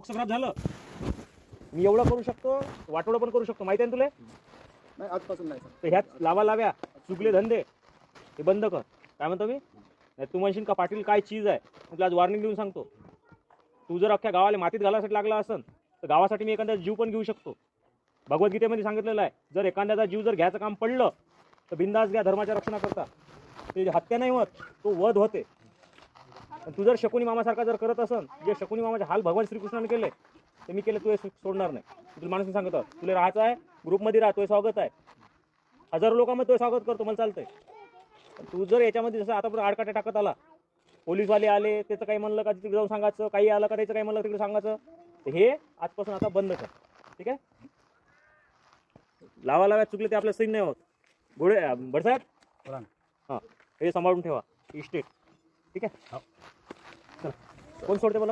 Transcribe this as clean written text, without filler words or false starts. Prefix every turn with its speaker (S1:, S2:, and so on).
S1: खराब झालं, मी एवढं करू शकतो, वाटोळं पण करू शकतो, माहिती आहे ना तुला?
S2: नाही आजपासून नाही
S1: तर ह्यात लाव्या चुकले धंदे हे बंद कर. काय म्हणतो मी? नाही तू म्हणशील का पाटील काय चीज आहे, मी तुला आज वॉर्निंग देऊन सांगतो. तू जर अख्ख्या गावाला मातीत घालायसाठी लागला असन तर गावासाठी मी एखाद्या जीव पण घेऊ शकतो. भगवद्गीतेमध्ये सांगितलेलं आहे, जर एखाद्याचा जीव जर घ्यायचं काम पडलं तर बिंदास घ्या, धर्माच्या रक्षणाकरता. ते हत्या नाही होत, तो वध होते. तू जर शकुनी मामासारखा जर करत असन, जे शकुनी मामाचे हाल भगवान श्रीकृष्णाने केले ते मी केले, तू सोडणार नाही. तुला माणूस सांगतो तुला राहायचं आहे, ग्रुपमध्ये राहतोय, स्वागत आहे, हजारो लोकांमध्ये तो स्वागत करतो, मला चालतंय. तू जर याच्यामध्ये जसं आता आडकाटे टाकत आला, पोलीसवाले आले त्याचं काही म्हणलं का तिकडे जाऊन सांगायचं, काही आलं का त्याचं काही म्हणलं तिकडे सांगायचं, तर हे आजपासून आता बंद कर. ठीक आहे? लाव्या चुकले ते आपल्या सैन नाही होत. घोडे भडसाहेब हां हे सांभाळून ठेवा इस्टेट. ठीक आहे? कोण सोडते मला?